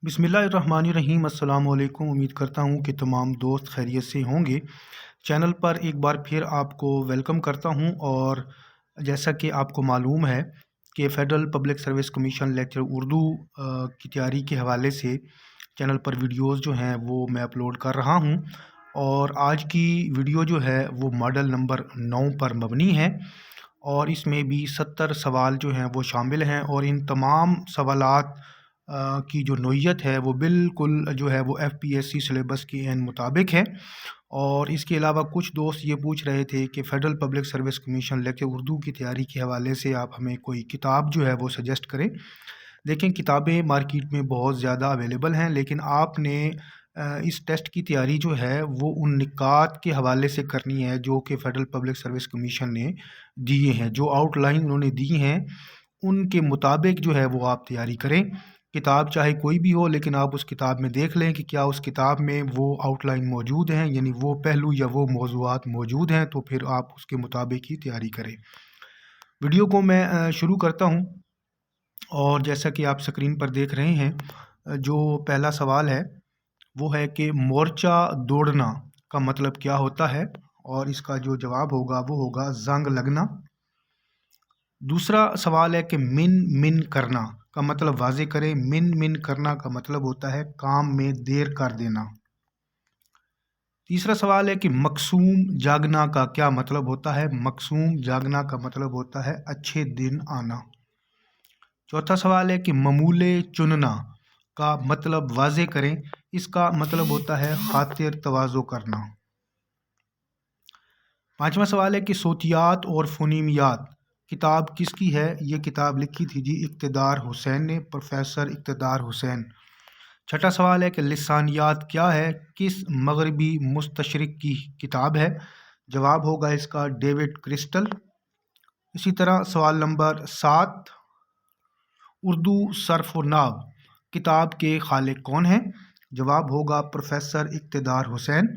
बिस्मिल्लाहिर्रहमानिर्रहीम। अस्सलाम वालेकुम। उम्मीद करता हूँ कि तमाम दोस्त खैरियत से होंगे। चैनल पर एक बार फिर आपको वेलकम करता हूँ। और जैसा कि आपको मालूम है कि Federal public service commission lecture Urdu की तैयारी के हवाले से चैनल पर वीडियोस जो हैं वो मैं अपलोड कर रहा हूँ। और आज की वीडियो जो है वो मॉडल नंबर 9 पर मबनी है और इसमें भी 70 सवाल जो हैं वो शामिल हैं। और इन तमाम सवालात की जो नोयत है वो बिल्कुल जो है वो FPSC सिलेबस के मुताबिक है। और इसके अलावा कुछ दोस्त ये पूछ रहे थे कि Federal public service commission lecture Urdu की तैयारी के हवाले से आप हमें कोई किताब जो है वो सजेस्ट करें। देखें, किताबें मार्केट में बहुत ज़्यादा अवेलेबल हैं, लेकिन आपने इस टेस्ट की तैयारी जो है वो उन निकात के हवाले से करनी है जो कि फ़ेडरल पब्लिक सर्विस कमीशन ने दिए हैं। जो आउटलाइन उन्होंने दी हैं उनके मुताबिक जो है वो आप तैयारी करें। किताब चाहे कोई भी हो, लेकिन आप उस किताब में देख लें कि क्या उस किताब में वो आउटलाइन मौजूद हैं, यानी वो पहलू या वो मौज़ूआत मौजूद हैं, तो फिर आप उसके मुताबिक ही तैयारी करें। वीडियो को मैं शुरू करता हूँ। और जैसा कि आप स्क्रीन पर देख रहे हैं, जो पहला सवाल है वो है कि मोर्चा दौड़ना का मतलब क्या होता है, और इसका जो जवाब होगा वो होगा जंग लगना। दूसरा सवाल है कि मिन मिन करना का मतलब वाज़े करें। मिन मिन करना का मतलब होता है काम में देर कर देना। तीसरा सवाल है कि मकसूम जागना का क्या मतलब होता है। मकसूम जागना का मतलब होता है अच्छे दिन आना। चौथा सवाल है कि ममूले चुनना का मतलब वाज़े करें। इसका मतलब होता है खातिर तवाज़ो करना। पांचवा सवाल है कि सोतियात और फ़ुनीमियात किताब किसकी है। ये किताब लिखी थी जी इक़्तिदार हुसैन ने, प्रोफेसर इक़्तिदार हुसैन। छठा सवाल है कि लिसानियात क्या है, किस मगरबी मुस्तशरिक की किताब है। जवाब होगा इसका डेविड क्रिस्टल। इसी तरह सवाल नंबर 7, उर्दू सर्फ़ व नाव किताब के खालिक कौन हैं। जवाब होगा प्रोफेसर इक़्तिदार हुसैन।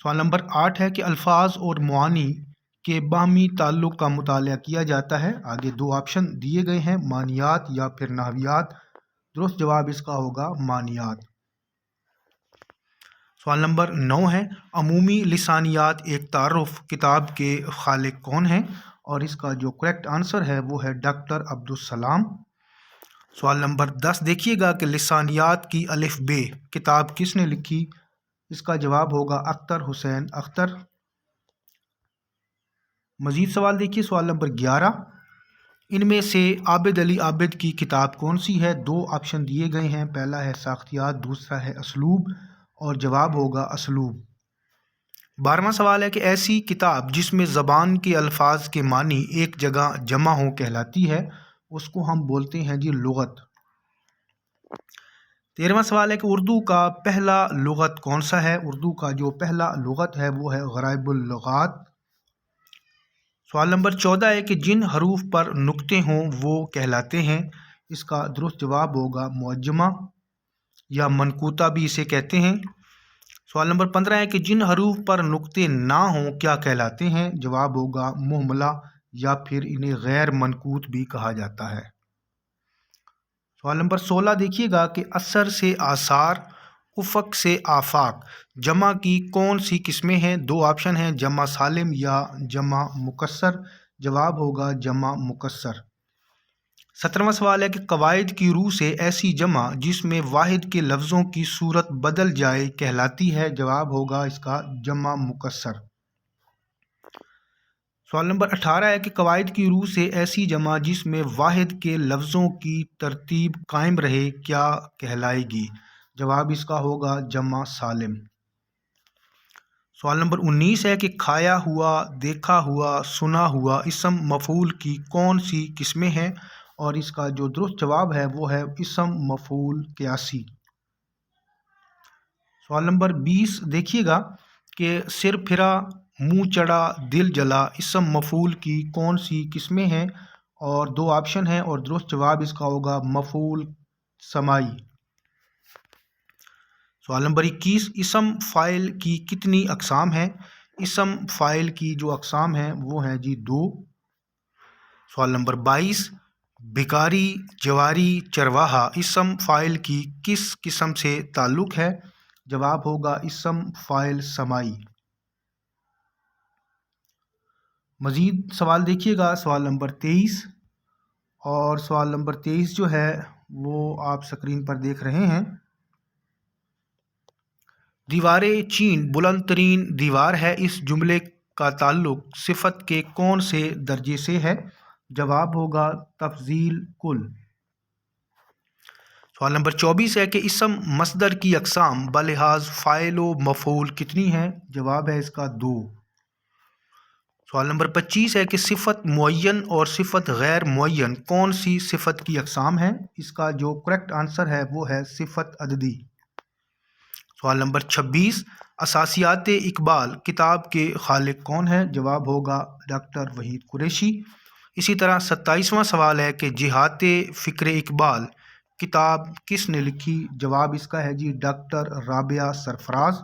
सवाल नंबर 8 है कि अल्फाज और मुआनी के बाहमी ताल्लुक़ का मुताला किया जाता है। आगे दो ऑप्शन दिए गए हैं, मानियात या फिर नहवियात। दुरुस्त जवाब इसका होगा मानियात। सवाल नंबर 9 है अमूमी लिसानियात एक तारुफ किताब के खालिक कौन हैं, और इसका जो करेक्ट आंसर है वो है डॉक्टर अब्दुल सलाम। सवाल नंबर 10 देखिएगा कि लिसानियात की अलिफ बे किताब किसने लिखी। इसका जवाब होगा अख्तर हुसैन अख्तर। मज़ीद सवाल देखिए, सवाल नंबर 11, इनमें से आबिद अली आबिद की किताब कौन सी है। दो ऑप्शन दिए गए हैं, पहला है साख्तियात, दूसरा है असलूब, और जवाब होगा असलूब। 12वां सवाल है कि ऐसी किताब जिसमें ज़बान के अल्फाज के मानी एक जगह जमा हो कहलाती है, उसको हम बोलते हैं जी लुग़त। 13वां सवाल है कि उर्दू का पहला लुग़त कौन सा है। उर्दू का जो पहला लुग़त है वो है ग़राइबुल लुग़ात। सवाल नंबर 14 है कि जिन हरूफ पर नुक्ते हों वो कहलाते हैं। इसका दुरुस्त जवाब होगा मुअज्जमा या मनकूता भी इसे कहते हैं। सवाल नंबर 15 है कि जिन हरूफ पर नुक्ते ना हों क्या कहलाते हैं। जवाब होगा मुहमला या फिर इन्हें गैर मनकूत भी कहा जाता है। सवाल नंबर 16 देखिएगा कि असर से आसार, उफ़क़ से आफाक जमा की कौन सी किस्में हैं। दो ऑप्शन हैं, जमा सालिम या जमा मुकस्सर। जवाब होगा जमा मुकस्सर। 17वां सवाल है कि कवायद की रूह से ऐसी जमा जिसमें वाहिद के लफ्ज़ों की सूरत बदल जाए कहलाती है। जवाब होगा इसका जमा मुकस्सर। सवाल नंबर 18 है कि कवायद की रूह से ऐसी जमा जिसमें वाहिद के लफ्ज़ों की तरतीब कायम रहे क्या कहलाएगी। जवाब इसका होगा जमा सालिम। सवाल नंबर 19 है कि खाया हुआ, देखा हुआ, सुना हुआ इसम मफ़ूल की कौन सी किस्में हैं, और इसका जो दुरुस्त जवाब है वो है इसम मफ़ूल क़यासी। सवाल नंबर 20 देखिएगा कि सिर फिरा, मुँह चढ़ा, दिल जला इसम मफ़ूल की कौन सी किस्में हैं, और दो ऑप्शन हैं, और दुरुस्त जवाब इसका होगा मफ़ूल समाई। सवाल नंबर 21, इसम फ़ाइल की कितनी अक़साम हैं। इसम फ़ाइल की जो अक़साम हैं वो हैं जी 2। सवाल नंबर 22, भिखारी जवारी चरवाहा इसम फ़ाइल की किस किस्म से ताल्लुक़ है? जवाब होगा इसम फ़ाइल समाई। मज़ीद सवाल देखिएगा, सवाल नंबर 23। और सवाल नंबर 23 जो है वो आप स्क्रीन पर देख रहे हैं। दीवार चीन बुलंद तरीन दीवार है, इस जुमले का ताल्लुक़ सिफत के कौन से दर्जे से है? जवाब होगा तफज़ील कुल। सवाल नंबर 24 है कि इसम मसदर की अक़साम बलिहाज फ़ाइल व मफ़ऊल कितनी है? जवाब है इसका 2। सवाल नंबर 25 है कि सिफत मुअय्यन और सिफत गैर मुअय्यन कौन सी सिफत की अक़साम है? इसका जो करेक्ट आंसर है वो है सिफत अददी। सवाल नंबर 26, असासियात इकबाल किताब के खालिक कौन है? जवाब होगा डॉक्टर वहीद कुरैशी। इसी तरह 27वां सवाल है कि जिहात फ़िक्र इकबाल किताब किसने लिखी? जवाब इसका है जी डॉक्टर राबिया सरफराज।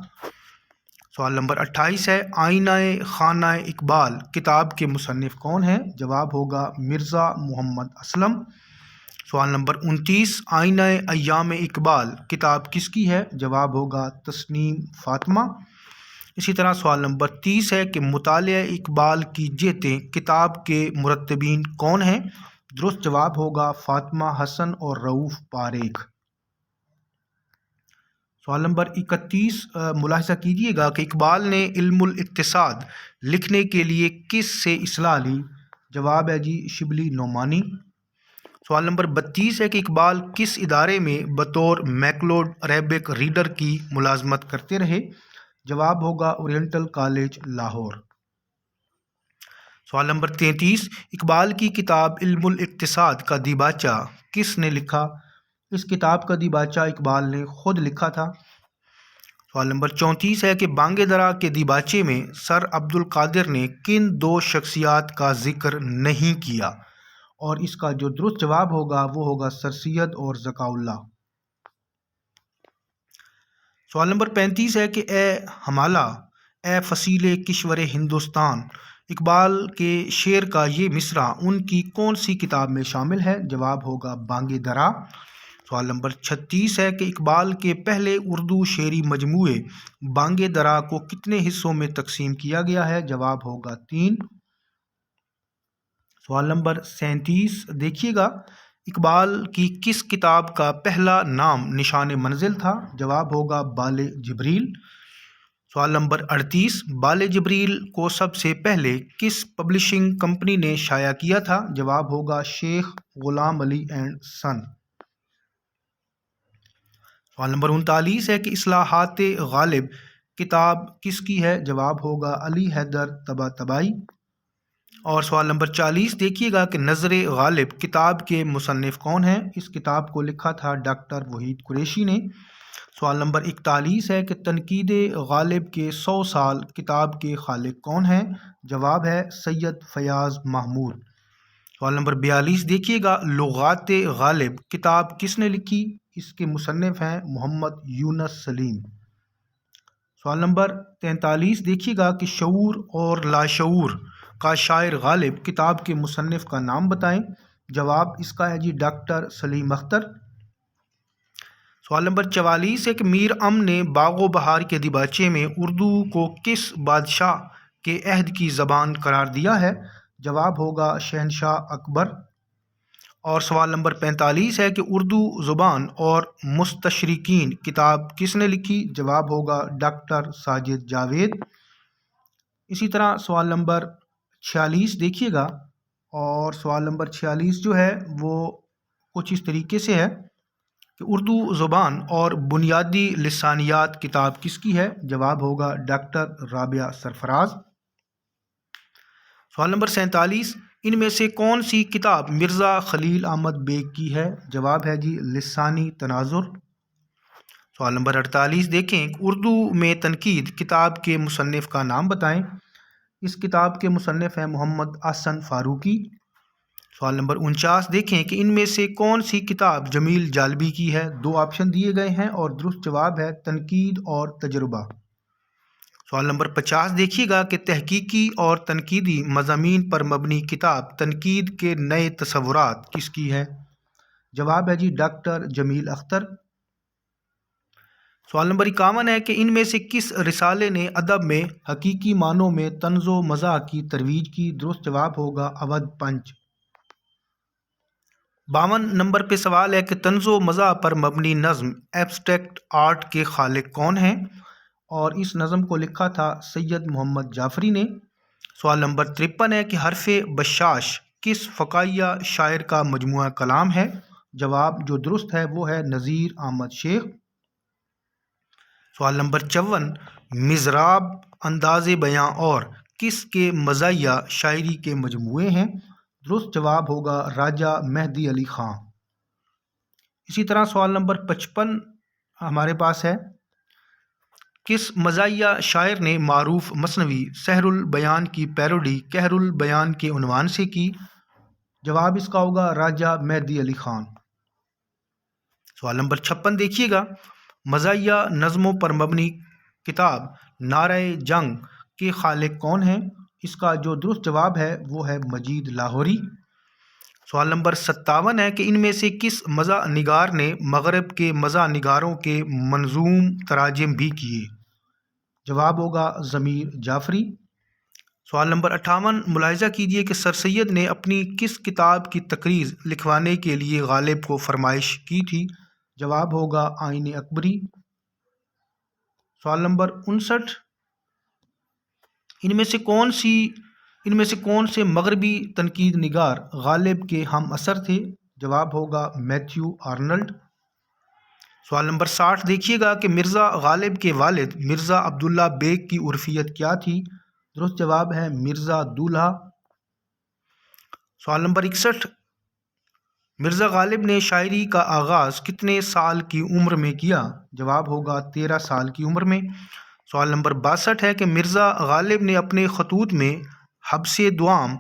सवाल नंबर 28 है आईनाए खाना इकबाल किताब के मुसन्निफ़ कौन है? जवाब होगा मिर्ज़ा मोहम्मद असलम। सवाल नंबर 29, आईनाए अय्याम इकबाल किताब किसकी है? जवाब होगा तस्नीम फ़ातिमा। इसी तरह सवाल नंबर 30 है कि मुतालिया इकबाल की जेतें किताब के मुरत्तबीन कौन हैं? दुरुस्त जवाब होगा फ़ातिमा हसन और रऊफ़ पारेख। सवाल नंबर 31, मुलाहिज़ा कीजिएगा कि इकबाल ने इल्मुल इक्तिसाद लिखने के लिए किस से इस्लाह ली? जवाब है जी शिबली नोमानी। सवाल नंबर 32 है कि इकबाल किस इदारे में बतौर मैक्लोड अरेबिक रीडर की मुलाजमत करते रहे? जवाब होगा ओरिएंटल कॉलेज लाहौर। सवाल नंबर 33, इकबाल की किताब इल्मुल इक्तिसाद का दिबाचा किसने लिखा? इस किताब का दिबाचा इकबाल ने खुद लिखा था। सवाल नंबर 34 है कि बांगे दरा के दिबाचे में सर अब्दुल कादिर ने किन 2 शख्सियात का जिक्र नहीं किया? और इसका जो दुरुस्त जवाब होगा वो होगा सर सैयद और ज़काउल्लाह। सवाल नंबर 35 है कि ए हमाला ए फसीले किश्वर हिंदुस्तान इकबाल के शेर का ये मिसरा उनकी कौन सी किताब में शामिल है? जवाब होगा बांगे दरा। सवाल नंबर 36 है कि इकबाल के पहले उर्दू शेरी मजमूए बांगे दरा को कितने हिस्सों में तकसीम किया गया है? जवाब होगा 3। सवाल नंबर 37 देखिएगा, इकबाल की किस किताब का पहला नाम निशान मंजिल था? जवाब होगा बाले जिब्रील। सवाल नंबर 38, बाले जिब्रील को सबसे पहले किस पब्लिशिंग कंपनी ने शाया किया था? जवाब होगा शेख गुलाम अली एंड सन। सवाल नंबर 39 है कि इस्लाहात गालिब किताब किसकी है? जवाब होगा अली हैदर तबातबाई। और सवाल नंबर 40 देखिएगा कि नज़र गालिब किताब के मुसन्निफ़ कौन हैं? इस किताब को लिखा था डॉक्टर वहीद कुरैशी ने। सवाल नंबर 41 है कि तनकीद गालिब के 100 साल किताब के खालिक कौन हैं? जवाब है सैयद फयाज़ महमूद। सवाल नंबर 42 देखिएगा, लुगात गालिब किताब किसने लिखी? इसके मुसन्निफ़ हैं मोहम्मद यूनुस सलीम। सवाल नंबर 43 देखिएगा कि शऊर और लाशऊर का शायर गालिब किताब के मुसन्निफ़ का नाम बताएं। जवाब इसका है जी डॉक्टर सलीम अख्तर। सवाल नंबर 44 है कि मीर अम ने बागो बहार के दिबाचे में उर्दू को किस बादशाह के अहद की ज़बान करार दिया है? जवाब होगा शहनशाह अकबर। और सवाल नंबर 45 है कि उर्दू ज़ुबान और मुस्तशरिकीन किताब किसने लिखी? जवाब होगा डॉक्टर साजिद जावेद। इसी तरह सवाल नंबर 46 देखिएगा, और सवाल नंबर 46 जो है वो कुछ इस तरीके से है कि उर्दू ज़ुबान और बुनियादी लिसानियात किताब किसकी है? जवाब होगा डॉक्टर राबिया सरफराज। सवाल नंबर 47, इनमें से कौन सी किताब मिर्ज़ा खलील अहमद बेग की है? जवाब है जी लिसानी तनाजुर। सवाल नंबर 48 देखें, उर्दू में तनकीद किताब के मुसन्निफ़ का नाम बताएं। इस किताब के मुसन्निफ़ हैं मोहम्मद अहसन फ़ारूकी। सवाल नंबर 49 देखें कि इनमें से कौन सी किताब जमील जालबी की है? 2 ऑप्शन दिए गए हैं और दुरुस्त जवाब है तनकीद और तजुर्बा। سوال نمبر 50 دیکھیے گا کہ تحقیقی اور تنقیدی مضامین پر مبنی کتاب تنقید کے نئے تصورات کس کی ہے؟ جواب ہے جی ڈاکٹر جمیل اختر۔ سوال نمبر 51 ہے کہ ان میں سے کس رسالے نے ادب میں حقیقی معنوں میں طنز و مزاح کی ترویج کی؟ درست جواب ہوگا اودھ پنچ۔ 52 نمبر پہ سوال ہے کہ طنز و مزاح پر مبنی نظم ایبسٹریکٹ آرٹ کے خالق کون ہیں؟ اور اس نظم کو لکھا تھا سید محمد جعفری نے۔ سوال نمبر 53 ہے کہ حرف بشاش کس فقاہیہ شاعر کا مجموعہ کلام ہے؟ جواب جو درست ہے وہ ہے نذیر احمد شیخ۔ سوال نمبر 54 مضراب انداز بیاں اور کس کے مزاحیہ شاعری کے مجموعے ہیں؟ درست جواب ہوگا راجہ مہدی علی خان۔ اسی طرح سوال نمبر 55 ہمارے پاس ہے، کس مزاحیہ شاعر نے معروف مثنوی سحر البیان کی پیروڈی قہر البیان کے عنوان سے کی؟ جواب اس کا ہوگا راجہ مہدی علی خان۔ سوال نمبر 56 دیکھیے گا، مزاحیہ نظموں پر مبنی کتاب نعرہ جنگ کے خالق کون ہیں؟ اس کا جو درست جواب ہے وہ ہے مجید لاہوری۔ سوال نمبر 57 ہے کہ ان میں سے کس مزاح نگار نے مغرب کے مزاح نگاروں کے منظوم تراجم بھی کیے؟ جواب ہوگا ضمیر جعفری۔ سوال نمبر 58 ملاحظہ کیجیے کہ سر سید نے اپنی کس کتاب کی تقریض لکھوانے کے لیے غالب کو فرمائش کی تھی؟ جواب ہوگا آئین اکبری۔ سوال نمبر 59 ان میں سے کون سے مغربی تنقید نگار غالب کے ہم اثر تھے؟ جواب ہوگا میتھیو آرنلڈ۔ سوال نمبر 60 دیکھیے گا کہ مرزا غالب کے والد مرزا عبداللہ بیگ کی عرفیت کیا تھی؟ درست جواب ہے مرزا دولہا۔ سوال نمبر 61 مرزا غالب نے شاعری کا آغاز کتنے سال کی عمر میں کیا؟ جواب ہوگا 13 سال کی عمر میں۔ سوال نمبر 62 ہے کہ مرزا غالب نے اپنے خطوط میں حبس دوام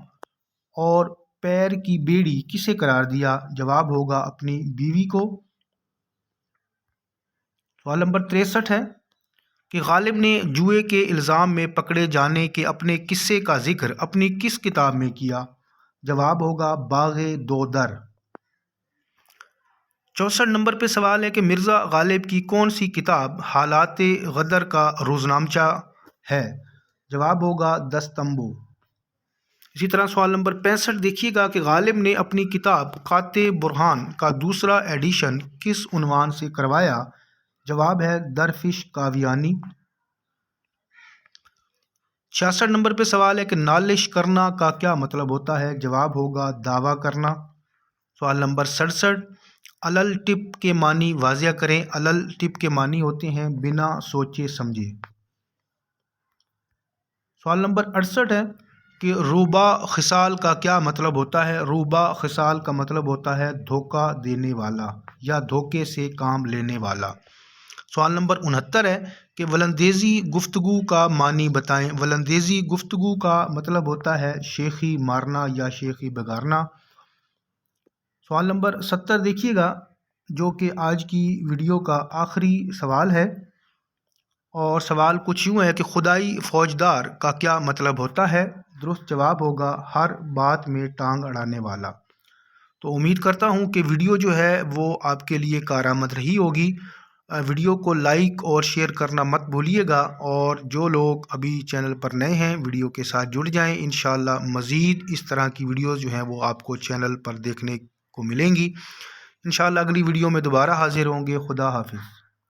اور پیر کی بیڑی کسے قرار دیا؟ جواب ہوگا اپنی بیوی کو۔ سوال نمبر 63 ہے کہ غالب نے جوئے کے الزام میں پکڑے جانے کے اپنے قصے کا ذکر اپنی کس کتاب میں کیا؟ جواب ہوگا باغ دو در۔ 64 نمبر پہ سوال ہے کہ مرزا غالب کی کون سی کتاب حالات غدر کا روزنامچہ ہے؟ جواب ہوگا دستمبو۔ اسی طرح سوال نمبر 65 دیکھیے گا کہ غالب نے اپنی کتاب قاطع برہان کا دوسرا ایڈیشن کس عنوان سے کروایا؟ جواب ہے درفش کاویانی۔ 66 نمبر پہ سوال ہے کہ نالش کرنا کا کیا مطلب ہوتا ہے؟ جواب ہوگا دعویٰ کرنا۔ سوال نمبر 67 علل ٹپ کے معنی واضح کریں۔ علل ٹپ کے معنی ہوتے ہیں بنا سوچے سمجھے۔ سوال نمبر 68 ہے کہ روبا خصال کا کیا مطلب ہوتا ہے؟ روبا خصال کا مطلب ہوتا ہے دھوکہ دینے والا یا دھوکے سے کام لینے والا۔ سوال نمبر 69 ہے کہ ولندیزی گفتگو کا معنی بتائیں۔ ولندیزی گفتگو کا مطلب ہوتا ہے شیخی مارنا یا شیخی بگارنا۔ سوال نمبر 70 دیکھیے گا جو کہ آج کی ویڈیو کا آخری سوال ہے، اور سوال کچھ یوں ہے کہ خدائی فوجدار کا کیا مطلب ہوتا ہے؟ درست جواب ہوگا ہر بات میں ٹانگ اڑانے والا۔ تو امید کرتا ہوں کہ ویڈیو جو ہے وہ آپ کے لیے کارآمد رہی ہوگی۔ ویڈیو کو لائک اور شیئر کرنا مت بھولیے گا، اور جو لوگ ابھی چینل پر نئے ہیں ویڈیو کے ساتھ جڑ جائیں۔ انشاءاللہ مزید اس طرح کی ویڈیوز جو ہیں وہ آپ کو چینل پر دیکھنے کو ملیں گی۔ انشاءاللہ اگلی ویڈیو میں دوبارہ حاضر ہوں گے۔ خدا حافظ۔